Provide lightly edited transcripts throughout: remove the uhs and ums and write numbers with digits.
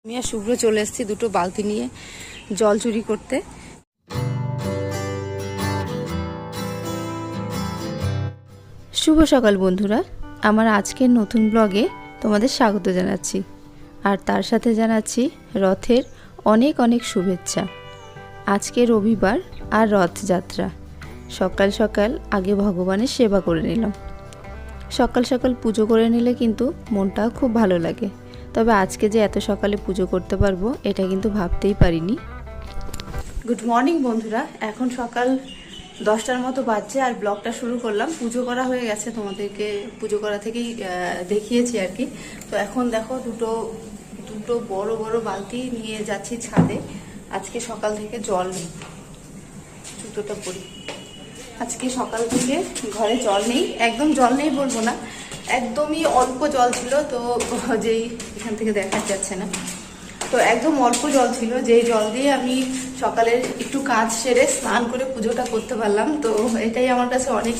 আমি আর শুভ্র চলে এসেছি দুটো বালতি নিয়ে জল চুরি করতে। শুভ সকাল বন্ধুরা, আমার আজকের নতুন ব্লগে তোমাদের স্বাগত জানাচ্ছি। আর তার সাথে জানাচ্ছি রথের অনেক অনেক শুভেচ্ছা। আজকে রবিবার আর রথযাত্রা। সকাল সকাল আগে ভগবানের সেবা করে নিলাম। সকাল সকাল পুজো করে নিলে কিন্তু মনটাও খুব ভালো লাগে। তবে আজকে যে এত সকালে পুজো করতে পারবো এটা কিন্তু ভাবতেই পারিনি। গুড মর্নিং বন্ধুরা, এখন সকাল 10টার মতো বাজছে আর ব্লগটা শুরু করলাম। পুজো করা হয়ে গেছে, তোমাদেরকে পুজো করা থেকেই দেখিয়েছি আর কি। তো এখন দেখো দুটো বড় বড় বালতি নিয়ে যাচ্ছি ছাদে। আজকে সকাল থেকে জল নেই, জুতোটা পরি। আজকে সকাল থেকে ঘরে জল নেই, একদম জল নেই বলবো না, একদমই অল্প জল ছিল। তো যেই এখান থেকে দেখা যাচ্ছে না, তো একদম অল্প জল ছিল, যেই জল দিয়ে আমি সকালের একটু কাজ সেরে স্নান করে পুজোটা করতে পারলাম। তো এটাই আমার কাছে অনেক।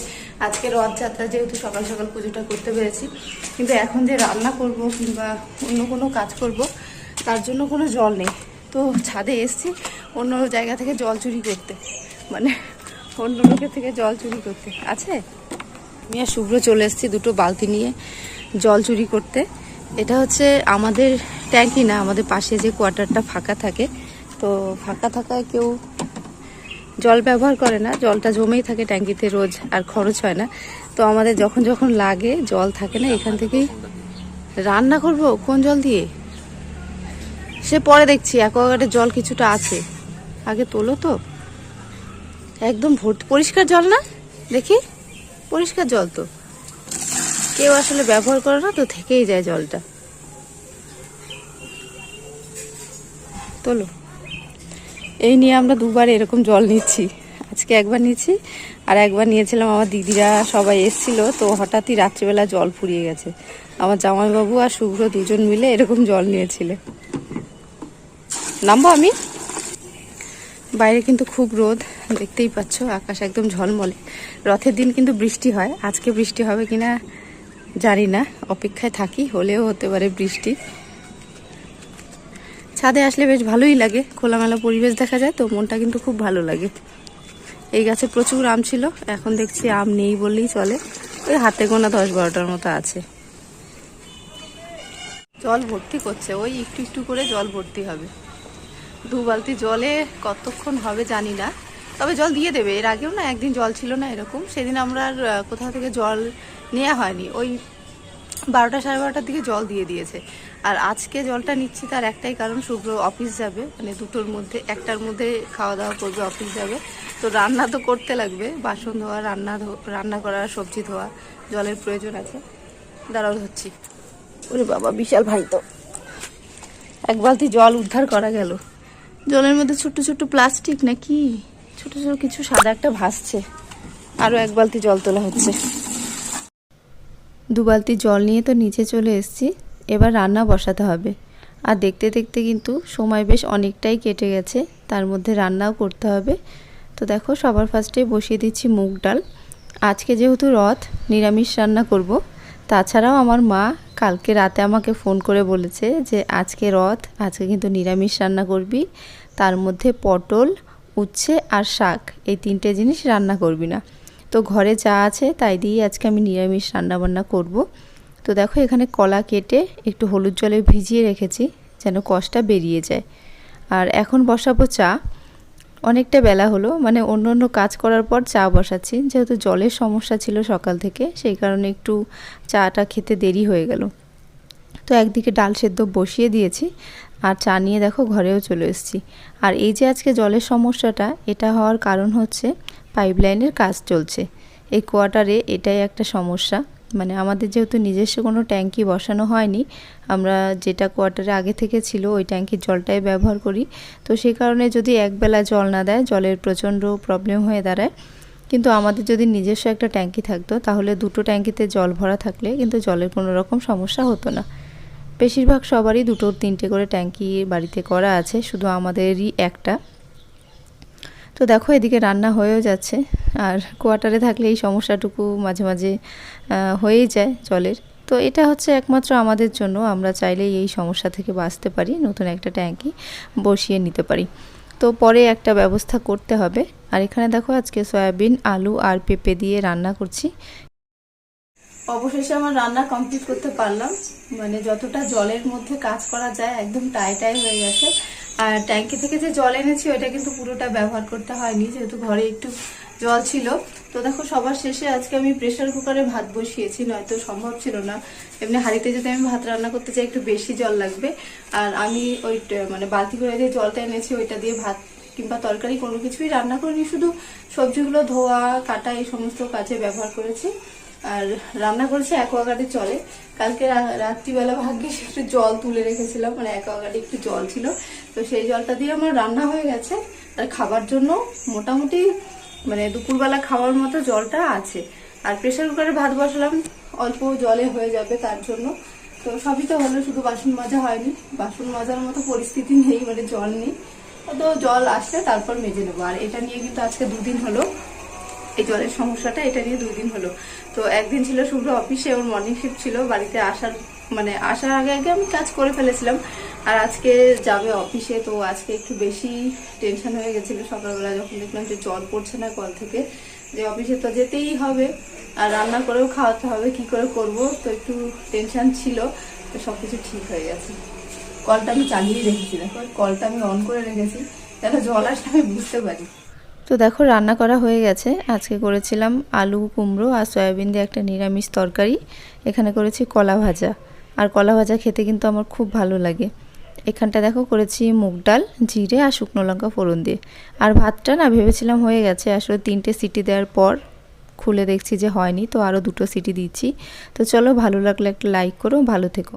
আজকে রথযাত্রা যেহেতু সকাল সকাল পুজোটা করতে পেরেছি, কিন্তু এখন যে রান্না করব কিংবা অন্য কোনো কাজ করব তার জন্য কোনো জল নেই। তো ছাদে এসছি অন্য জায়গা থেকে জল চুরি করতে, মানে অন্য লোকের থেকে জল চুরি করতে। আছে আমি আর শুভ্র চলে এসেছি দুটো বালতি নিয়ে জল চুরি করতে। এটা হচ্ছে আমাদের ট্যাঙ্কি না, আমাদের পাশে যে কোয়ার্টারটা ফাঁকা থাকে, তো ফাঁকা থাকায় কেউ জল ব্যবহার করে না, জলটা জমেই থাকে ট্যাঙ্কিতে রোজ, আর খরচ হয় না। তো আমাদের যখন যখন লাগে জল থাকে না, এখান থেকেই রান্না করব। কোন জল দিয়ে সে পরে দেখছি, অ্যাকোয়াগার্ডের জল কিছুটা আছে, আগে তোলো তো। একদম ভর্তি পরিষ্কার জল না, দেখি পরিষ্কার জল তো, কেউ আসলে ব্যবহার করে না, তো থেকেই যায় জলটা। তোলো। এই নিয়ে আমরা দুবার এরকম জল নিচ্ছি, আজকে একবার নিচ্ছি আর একবার নিয়েছিলাম আমার দিদিরা সবাই এসেছিল, তো হঠাৎই রাত্রিবেলা জল ফুরিয়ে গেছে। আমার জামাইবাবু আর শুভ্র দুজন মিলে এরকম জল নিয়েছিল। নামবো আমি। বাইরে কিন্তু খুব রোদ, দেখতেই পাচ্ছ, আকাশ একদম ঝলমলে। রথের দিন কিন্তু বৃষ্টি হয়, আজকে বৃষ্টি হবে কিনা জানি না, অপেক্ষায় থাকি, হলেও হতে পারে বৃষ্টি। ছাদে আসলে বেশ ভালোই লাগে, খোলামেলা পরিবেশ দেখা যায়, তো মনটা কিন্তু খুব ভালো লাগে। এই গাছে প্রচুর আম ছিল, এখন দেখছি আম নেই বললেই চলে, ওই হাতে গোনা 10-12টার মতো আছে। জল ভর্তি করছে, ওই একটু একটু করে জল ভর্তি হবে। 2 বালতি জলে কতক্ষণ হবে জানি না, তবে জল দিয়ে দেবে। এর আগেও না একদিন জল ছিল না এরকম, সেদিন আমরা আর কোথাও থেকে জল নেওয়া হয়নি, ওই 12টা 12:30টার দিকে জল দিয়ে দিয়েছে। আর আজকে জলটা নিচ্ছি তার একটাই কারণ, শুভ্র অফিস যাবে, মানে দুটোর মধ্যে একটার মধ্যে খাওয়া দাওয়া করবে, অফিস যাবে, তো রান্না তো করতে লাগবে, বাসন ধোয়া, রান্না করা, সবজি ধোয়া, জলের প্রয়োজন আছে। দাঁড়াও ধরছি। ওরে বাবা, বিশাল ভাই তো। এক বালতি জল উদ্ধার করা গেল। জলের মধ্যে ছোট্ট ছোট্ট প্লাস্টিক নাকি ছোট ছোট কিছু সাদা একটা ভাসছে। আরো এক বালতি জল তোলা হচ্ছে। 2 বালতি জল নিয়ে তো নিচে চলে এসেছি, এবার রান্না বসাতে হবে। আর দেখতে দেখতে কিন্তু সময় বেশ অনেকটাই কেটে গেছে, তার মধ্যে রান্নাও করতে হবে। তো দেখো, সবার ফার্স্টে বসিয়ে দিচ্ছি মুগ ডাল। আজকে যেহেতু রথ, নিরামিষ রান্না করব। তাছাড়াও আমার মা কালকে রাতে আমাকে ফোন করে বলেছে যে আজকে রথ, আজকে কিন্তু নিরামিষ রান্না করবি, তার মধ্যে পটল, উচ্ছে আর শাক, এই 3টে জিনিস রান্না করবি না। তো ঘরে যা আছে তাই দিয়েই আজকে আমি নিরামিষ রান্নাবান্না করব। তো দেখো, এখানে কলা কেটে একটু হলুদ জলে ভিজিয়ে রেখেছি যেন কষটা বেরিয়ে যায়। আর এখন বসাবো চা। অনেকটা বেলা হলো, মানে অন্য অন্য কাজ করার পর চা বসাচ্ছি, যেহেতু জলের সমস্যা ছিল সকাল থেকে, সেই কারণে একটু চাটা খেতে দেরি হয়ে গেল। তো একদিকে ডাল সেদ্ধ বসিয়ে দিয়েছি আর চা নিয়ে দেখো ঘরেও চলে এসেছি। আর এই যে আজকে জলের সমস্যাটা, এটা হওয়ার কারণ হচ্ছে পাইপলাইনের কাজ চলছে এই কোয়ার্টারে, এটাই একটা সমস্যা। মানে আমাদের যেহেতু নিজস্ব কোনো ট্যাঙ্কি বসানো হয়নি, আমরা যেটা কোয়ার্টারে আগে থেকে ছিল ওই ট্যাঙ্কির জলটাই ব্যবহার করি, তো সেই কারণে যদি একবেলা জল না দেয় জলের প্রচণ্ড প্রবলেম হয়ে দাঁড়ায়। কিন্তু আমাদের যদি নিজস্ব একটা ট্যাঙ্কি থাকতো, তাহলে দুটো ট্যাঙ্কিতে জল ভরা থাকলে কিন্তু জলের কোনো রকম সমস্যা হতো না। বেশিরভাগ সবারই 2-3টে করে ট্যাঙ্কি বাড়িতে করা আছে, শুধু আমাদেরই একটা। তো দেখো, এদিকে রান্না হয়েও যাচ্ছে। আর কোয়ার্টারে থাকলে এই সমস্যাটুকু মাঝে মাঝে হয়েই যায় জলের। তো এটা হচ্ছে একমাত্র আমাদের জন্য, আমরা চাইলেই এই সমস্যা থেকে বাঁচতে পারি, নতুন একটা ট্যাঙ্কি বসিয়ে নিতে পারি। তো পরে একটা ব্যবস্থা করতে হবে। আর এখানে দেখো আজকে সয়াবিন, আলু আর পেঁপে দিয়ে রান্না করছি। অবশেষে আমার রান্না কমপ্লিট করতে পারলাম, মানে যতটা জলের মধ্যে কাজ করা যায় একদম টাই হয়ে গেছে। আর ট্যাঙ্কি থেকে যে জল এনেছি ওইটা কিন্তু পুরোটা ব্যবহার করতে হয়নি, যেহেতু ঘরে একটু জল ছিল। তো দেখো সবার শেষে আজকে আমি প্রেসার কুকারে ভাত বসিয়েছি, নয়তো সম্ভব ছিল না। এমনি হাঁড়িতে যদি আমি ভাত রান্না করতে চাই একটু বেশি জল লাগবে। আর আমি ওই মানে বালতি করে যে জলটা এনেছি ওইটা দিয়ে ভাত কিংবা তরকারি কোনো কিছুই রান্না করিনি, শুধু সবজিগুলো ধোয়া কাটা এই সমস্ত কাজে ব্যবহার করেছি। আর রান্না করেছি অ্যাকোয়াগার্ডে চলে। কালকে রাত্রিবেলা ভাগ্যিস একটু জল তুলে রেখেছিলাম, মানে অ্যাকোয়াগার্ডে একটু জল ছিল, তো সেই জলটা দিয়ে আমার রান্না হয়ে গেছে। আর খাবার জন্য মোটামুটি মানে দুপুরবেলা খাওয়ার মতো জলটা আছে। আর প্রেসার কুকারে ভাত বসালাম, অল্প জলে হয়ে যাবে তার জন্য। তো সবই তো হলো, শুধু বাসন মাজা হয়নি, বাসন মাজার মতো পরিস্থিতি নেই, মানে জল নেই। তো জল আসলে তারপর মেজে নেবো। আর এটা নিয়ে কিন্তু আজকে 2 দিন হলো, এই জলের সমস্যাটা এটা নিয়ে 2 দিন হলো। তো একদিন ছিল শুভ্র অফিসে, ওর মর্নিং শিফট ছিল, বাড়িতে আসার আগে আগে আমি কাজ করে ফেলেছিলাম। আর আজকে যাবে অফিসে, তো আজকে একটু বেশি টেনশন হয়ে গেছিল সকালবেলা যখন দেখলাম যে জল পড়ছে না কল থেকে, যে অফিসে তো যেতেই হবে আর রান্না করেও খাওয়াতে হবে, কি করে করব, তো একটু টেনশন ছিল। তো সবকিছু ঠিক হয়ে গেছে। কলটা আমি চালিয়ে রেখেছি, দেখো কলটা আমি অন করে রেখেছি যেন জল আসলে আমি বুঝতে পারি। তো দেখো রান্না করা হয়ে গেছে। আজকে করেছিলাম আলু কুমড়ো আর সয়াবিন দিয়ে একটা নিরামিষ তরকারি। এখানে করেছি কলা ভাজা, আর কলা ভাজা খেতে কিন্তু আমার খুব ভালো লাগে। এখানটা দেখো করেছি মুগ ডাল, জিরে আর শুকনো লঙ্কা ফোড়ন দিয়ে। আর ভাতটা না ভেবেছিলাম হয়ে গেছে, আসলে 3টে সিটি দেওয়ার পর খুলে দেখছি যে হয়নি, তো আরও 2টো সিটি দিচ্ছি। তো চলো, ভালো লাগলে একটা লাইক করো, ভালো থেকো।